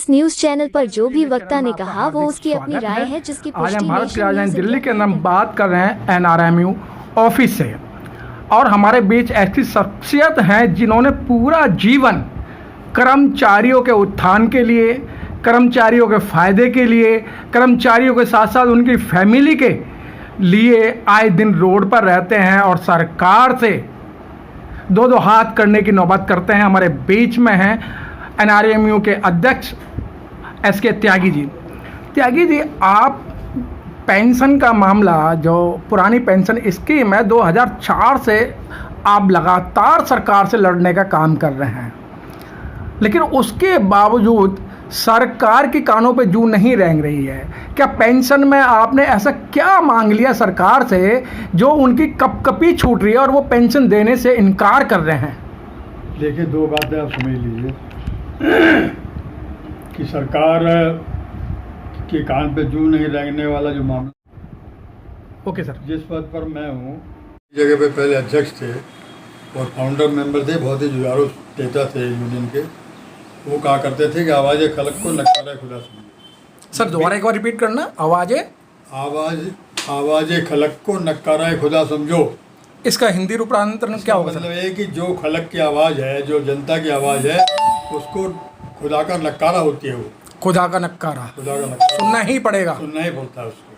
इस news channel पर जो भी वक्ता ने कहा वो उसकी अपनी राय है, जिसकी आज हम पुष्टि भारत की नेशन राजधानी न्यूज़ दिल्ली इंडिया के अंदर हम बात कर रहे हैं NRMU ऑफिस से। और हमारे बीच ऐसी शख्सियत हैं जिन्होंने पूरा जीवन कर्मचारियों के उत्थान के लिए, कर्मचारियों के फ़ायदे के लिए, कर्मचारियों के साथ साथ उनकी फैमिली के लिए आए दिन रोड पर रहते हैं और सरकार से दो दो हाथ करने की नौबत करते हैं। हमारे बीच में हैं NRMU के अध्यक्ष SK त्यागी जी। त्यागी जी, आप पेंशन का मामला, जो पुरानी पेंशन स्कीम है 2004 से आप लगातार सरकार से लड़ने का काम कर रहे हैं, लेकिन उसके बावजूद सरकार के कानों पे जूं नहीं रेंग रही है। क्या पेंशन में आपने ऐसा क्या मांग लिया सरकार से जो उनकी कपकपी छूट रही है और वो पेंशन देने से इनकार कर रहे हैं? देखिए, दो बातें आप समझ लीजिए कि सरकार के कान पे जूं नहीं रेंगने वाला जो मामला, ओके सर। जिस पद पर मैं हूँ, जगह पे पहले अध्यक्ष थे और फाउंडर मेंबर थे, बहुत ही जुझारू नेता थे यूनियन के। वो कहा करते थे कि आवाज़ खलक को नकारा खुदा समझो। सर दोबारा एक बार रिपीट करना। आवाज़ खलक को नकारा खुदा समझो। इसका हिंदी रूपांतरण क्या होगा? मतलब ये कि जो खलक की आवाज़ है, जो जनता की आवाज़ है, उसको खुदा का नकारा होती है। वो खुदा का नक्कारा सुनना ही पड़ेगा, सुनना ही पड़ता है उसको।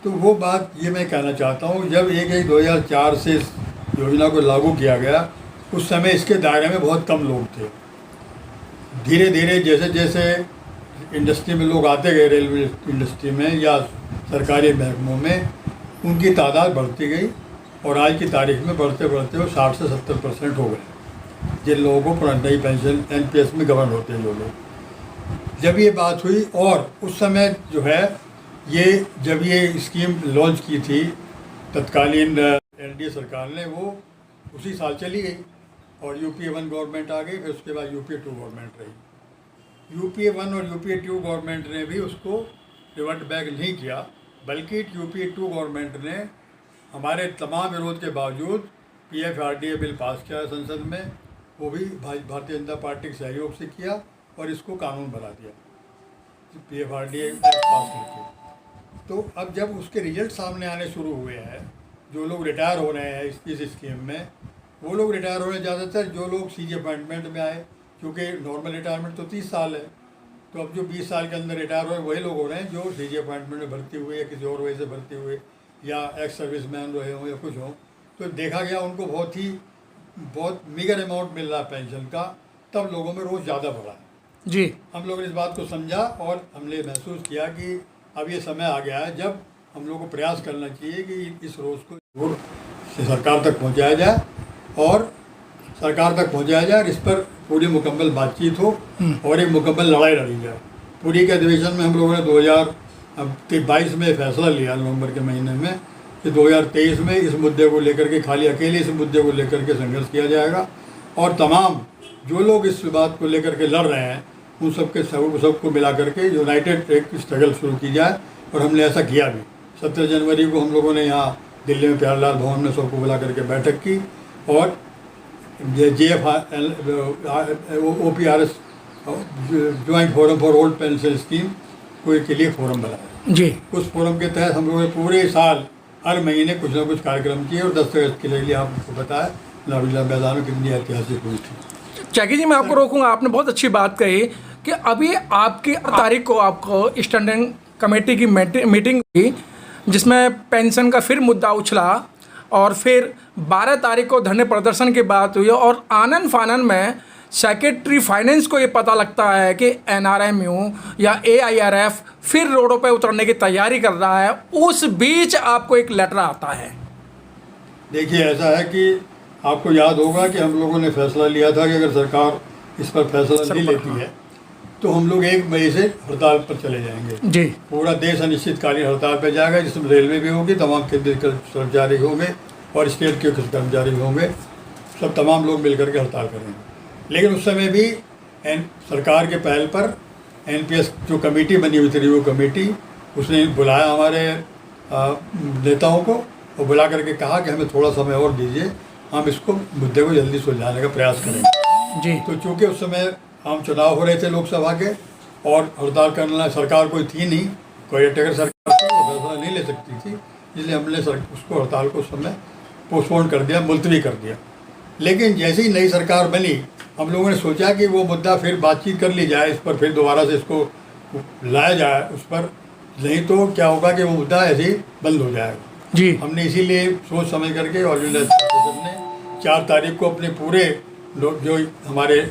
तो वो बात ये मैं कहना चाहता हूँ, जब 2004 से इस योजना को लागू किया गया, उस समय इसके दायरे में बहुत कम लोग थे। धीरे धीरे जैसे जैसे इंडस्ट्री में लोग आते गए, रेलवे इंडस्ट्री में या सरकारी महकमों में, उनकी तादाद बढ़ती गई और आज की तारीख में बढ़ते बढ़ते वो 60 से 70% हो गए जिन लोगों को नई पेंशन NPS में गवर्न होते हैं जो लोग। जब ये बात हुई और उस समय जो है जब ये स्कीम लॉन्च की थी तत्कालीन NDA सरकार ने, वो उसी साल चली गई और UPA 1 गवर्नमेंट आ गई। फिर उसके बाद UPA 2 गवर्नमेंट रही। UPA 1 और UPA 2 गवर्नमेंट ने भी उसको रिवर्ट बैक नहीं किया, बल्कि UPA 2 गवर्नमेंट ने हमारे तमाम विरोध के बावजूद PFRDA बिल पास किया संसद में। वो भी भारतीय जनता पार्टी के सहयोग से किया और इसको कानून बना दिया, PFRDA एक्ट पास करके। तो अब जब उसके रिजल्ट सामने आने शुरू हुए हैं, जो लोग रिटायर हो रहे हैं इस स्कीम में, वो लोग रिटायर हो रहे हैं ज़्यादातर जो लोग CG अपॉइंटमेंट में आए, क्योंकि नॉर्मल रिटायरमेंट तो 30 साल है। तो अब जो 20 साल के अंदर रिटायर हो रहे हैं वही लोग हो रहे हैं जो CG अपॉइंटमेंट में भर्ती हुए या किसी और वजह से भर्ती हुए या एक्स सर्विस मैन रहे हों या कुछ हों। तो देखा गया उनको बहुत मीगर अमाउंट मिल रहा है पेंशन का, तब लोगों में रोज़ ज़्यादा बढ़ा है जी। हम लोगों ने इस बात को समझा और हमने महसूस किया कि अब ये समय आ गया है जब हम लोगों को प्रयास करना चाहिए कि इस रोज़ को जरूर सरकार तक पहुँचाया जाए और इस पर पूरी मुकम्मल बातचीत हो और एक मुकम्मल लड़ाई लड़ी जाए। पूरी के अधिवेशन में हम लोगों ने 2022 में फैसला लिया नवंबर के महीने में कि 2023 में इस मुद्दे को लेकर के, खाली अकेले इस मुद्दे को लेकर के संघर्ष किया जाएगा और तमाम जो लोग इस बात को लेकर के लड़ रहे हैं उन सबको मिला करके यूनाइटेड एक स्ट्रगल शुरू की जाए। और हमने ऐसा किया भी। 17 जनवरी को हम लोगों ने यहाँ दिल्ली में प्यारेलाल भवन में सबको बुला करके बैठक की और OPRS joint forum for old pension scheme को के लिए फोरम बनाया जी। उस फोरम के तहत हम लोगों ने पूरे साल हर महीने कुछ ना कुछ कार्यक्रम किए और 10 अगस्त के लिए आपको बताया लालूला मैदान में कितनी ऐतिहासिक हुई थी। त्यागी जी, मैं आपको रोकूंगा। आपने बहुत अच्छी बात कही कि अभी आपकी तारीख को आपको स्टैंडिंग कमेटी की मीटिंग हुई जिसमें पेंशन का फिर मुद्दा उछला और फिर 12 तारीख को धरने प्रदर्शन की बात हुई और आनन फानन में सेक्रेटरी फाइनेंस को ये पता लगता है कि NRMU या AIRF फिर रोडों पे उतरने की तैयारी कर रहा है। उस बीच आपको एक लेटर आता है। देखिए, ऐसा है कि आपको याद होगा कि हम लोगों ने फैसला लिया था कि अगर सरकार इस पर फैसला नहीं लेती है तो हम लोग 1 मई से हड़ताल पर चले जाएंगे जी। पूरा देश अनिश्चितकालीन हड़ताल पर जाएगा, जिसमें रेलवे भी होगी, तमाम केंद्रीय कर्मचारी होंगे और स्टेट के कुछ कर्मचारी होंगे, सब तमाम लोग मिलकर के हड़ताल करेंगे। लेकिन उस समय भी सरकार के पहल पर NPS जो कमेटी बनी हुई थी, रिव्यू कमेटी, उसने बुलाया हमारे नेताओं को और बुला करके कहा कि हमें थोड़ा समय और दीजिए, हम इसको मुद्दे को जल्दी सुलझाने का प्रयास करेंगे जी। तो चूँकि उस समय आम चुनाव हो रहे थे लोकसभा के और हड़ताल करना सरकार कोई थी नहीं, कोई अगर सरकार थी वो फैसला नहीं ले सकती थी, इसलिए हमने उसको हड़ताल को उस समय पोस्टपोन कर दिया, मुलतवी कर दिया। लेकिन जैसे ही नई सरकार बनी हम लोगों ने सोचा कि वो मुद्दा फिर बातचीत कर ली जाए, इस पर फिर दोबारा से इसको लाया जाए उस पर, नहीं तो क्या होगा कि वो मुद्दा ऐसे ही बंद हो जाएगा जी। हमने इसीलिए सोच समझ करके ऑल इंडिया एसोसिएशन ने 4 तारीख को अपने पूरे लोग जो हमारे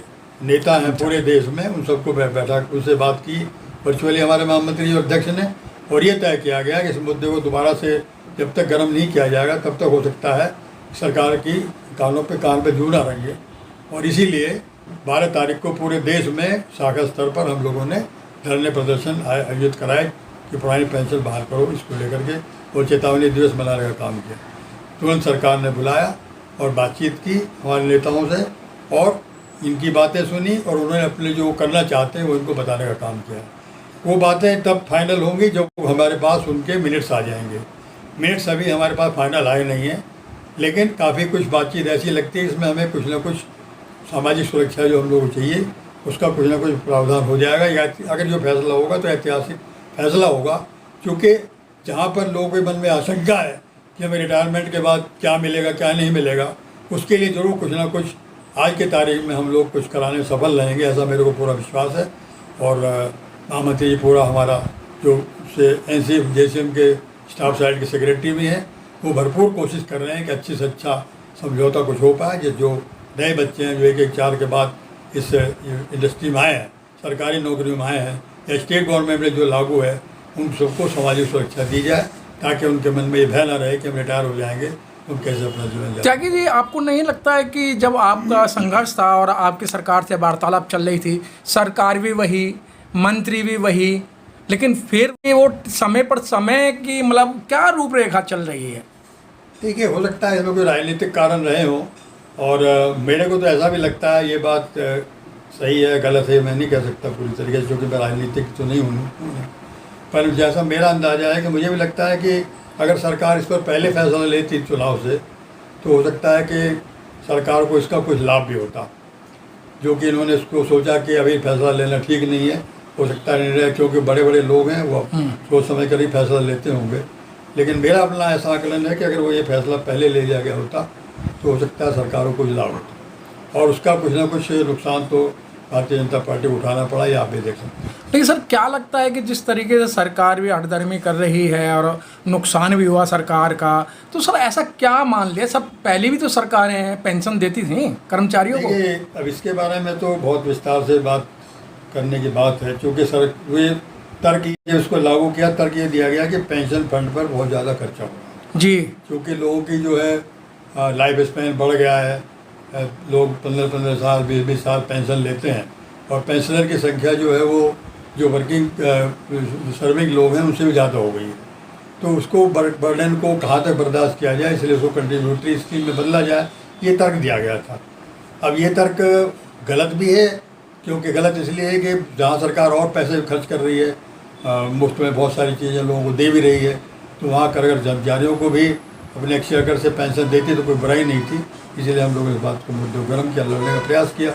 नेता हैं पूरे देश में उन सबको बैठा उनसे बात की वर्चुअली हमारे महामंत्री और अध्यक्ष ने, और ये तय किया गया कि इस मुद्दे को दोबारा से जब तक गर्म नहीं किया जाएगा तब तक हो सकता है सरकार की कानों पे कान पे जू ना रहेंगे। और इसीलिए 12 तारीख को पूरे देश में शाखा स्तर पर हम लोगों ने धरने प्रदर्शन आयोजित कराए कि पुरानी पेंशन बहाल करो, इसको लेकर के और चेतावनी दिवस मनाने का काम किया। तुरंत सरकार ने बुलाया और बातचीत की हमारे नेताओं से और इनकी बातें सुनी और उन्होंने अपने जो करना चाहते हैं वो इनको बताने का काम किया। वो बातें तब फाइनल होंगी जब हमारे पास उनके मिनट्स आ जाएंगे। मिनट्स अभी हमारे पास फाइनल आए नहीं हैं, लेकिन काफ़ी कुछ बातचीत ऐसी लगती है इसमें हमें कुछ ना कुछ सामाजिक सुरक्षा जो हम लोग को चाहिए उसका कुछ ना कुछ प्रावधान हो जाएगा, या अगर जो फैसला होगा तो ऐतिहासिक फैसला होगा। क्योंकि जहाँ पर लोगों के मन में आशंका है कि हमें रिटायरमेंट के बाद क्या मिलेगा क्या नहीं मिलेगा, उसके लिए ज़रूर कुछ ना कुछ आज के तारीख में हम लोग कुछ कराने में सफल रहेंगे, ऐसा मेरे को पूरा विश्वास है। और महामंत्री जी पूरा हमारा जो से NCF JCM के स्टाफ साइड के सेक्रेटरी भी हैं, वो भरपूर कोशिश कर रहे हैं कि अच्छे से अच्छा समझौता कुछ हो पाए। जो नए बच्चे हैं जो 1-1-4 के बाद इस इंडस्ट्री में आए हैं, सरकारी नौकरियों में आए हैं या स्टेट गवर्नमेंट में जो लागू है, उन सबको सामाजिक सुरक्षा दी जाए ताकि उनके मन में ये भय ना रहे कि हम रिटायर हो जाएंगे, हम कैसे अपना जीवन। त्यागी जी, आपको नहीं लगता है कि जब आपका संघर्ष था और आपकी सरकार से वार्तालाप चल रही थी, सरकार भी वही, मंत्री भी वही, लेकिन फिर भी वो समय पर समय की मतलब क्या रूपरेखा चल रही है? देखिए, हो सकता है इसमें कोई राजनीतिक कारण रहे हों, और मेरे को तो ऐसा भी लगता है ये बात सही है गलत है मैं नहीं कह सकता पूरी तरीके से, क्योंकि मैं राजनीतिक तो नहीं हूँ, पर जैसा मेरा अंदाज़ा है कि मुझे भी लगता है कि अगर सरकार इस पर पहले फैसला लेती चुनाव से तो हो सकता है कि सरकार को इसका कुछ लाभ भी होता, जो कि इन्होंने इसको सोचा कि अभी फैसला लेना ठीक नहीं है। हो सकता है निर्णय, क्योंकि बड़े बड़े लोग हैं वो सोच समझ कर ही फैसला लेते होंगे, लेकिन मेरा अपना ऐसा आकलन है कि अगर वो ये फैसला पहले ले लिया गया होता तो हो सकता है सरकारों को लाभ होता, और उसका कुछ ना कुछ नुकसान तो भारतीय जनता पार्टी को उठाना पड़ा, ये आप भी देख सकते हैं। लेकिन सर, क्या लगता है कि जिस तरीके से सरकार भी हठधर्मी कर रही है और नुकसान भी हुआ सरकार का, तो सर ऐसा क्या मान लिया? सब पहले भी तो सरकारें पेंशन देती थी कर्मचारियों को। अब इसके बारे में तो बहुत विस्तार से बात करने की बात है, क्योंकि सर वे तर्क ये उसको लागू किया, तर्क ये दिया गया कि पेंशन फंड पर बहुत ज़्यादा खर्चा हुआ जी, क्योंकि लोगों की जो है लाइफ स्पैन बढ़ गया है, लोग 15-15 साल 20-20 साल पेंशन लेते हैं, और पेंशनर की संख्या जो है वो जो वर्किंग सर्विंग लोग हैं उनसे भी ज़्यादा हो गई है। तो उसको बर्डन को कहाँ तक बर्दाश्त किया जाए, इसलिए उसको कंट्रीब्यूटरी स्कीम में बदला जाए, ये तर्क दिया गया था। अब ये तर्क गलत भी है, क्योंकि गलत इसलिए है कि जहाँ सरकार और पैसे खर्च कर रही है, मुफ्त में बहुत सारी चीज़ें लोगों को दे भी रही है, तो वहाँ कर अगर कर्मचारियों को भी अपने अक्षर से पेंशन देती तो कोई बुराई नहीं थी। इसलिए हम लोग इस बात को मुद्दे गर्म किया, लड़ने का प्रयास किया,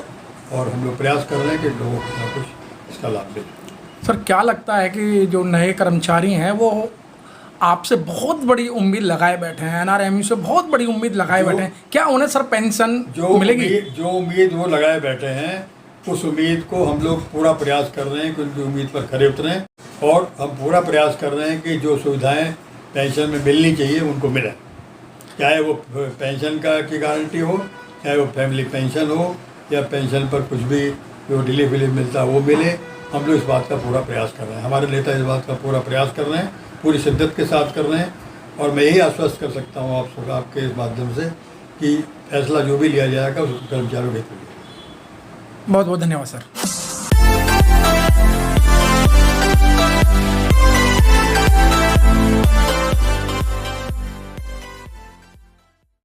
और हम लोग प्रयास कर रहे हैं कि लोगों को कुछ इसका लाभ दें। सर क्या लगता है कि जो नए कर्मचारी हैं वो आपसे बहुत बड़ी उम्मीद लगाए बैठे हैं, NRMU से बहुत बड़ी उम्मीद लगाए बैठे हैं, क्या उन्हें सर पेंशन मिलेगी? जो उम्मीद वो लगाए बैठे हैं उस उम्मीद को हम लोग पूरा प्रयास कर रहे हैं कि उनकी उम्मीद पर खरे उतरें, और हम पूरा प्रयास कर रहे हैं कि जो सुविधाएं पेंशन में मिलनी चाहिए उनको मिले, चाहे वो पेंशन की गारंटी हो, चाहे वो फैमिली पेंशन हो, या पेंशन पर कुछ भी जो रिलीफ मिलता है वो मिले। हम लोग इस बात का पूरा प्रयास कर रहे हैं, हमारे नेता इस बात का पूरा प्रयास कर रहे हैं, पूरी शिद्दत के साथ कर रहे हैं, और मैं यही आश्वस्त कर सकता हूँ आप सब आपके इस माध्यम से कि फैसला जो भी लिया जाएगा उसको कर्मचारियों के लिए। बहुत बहुत धन्यवाद सर।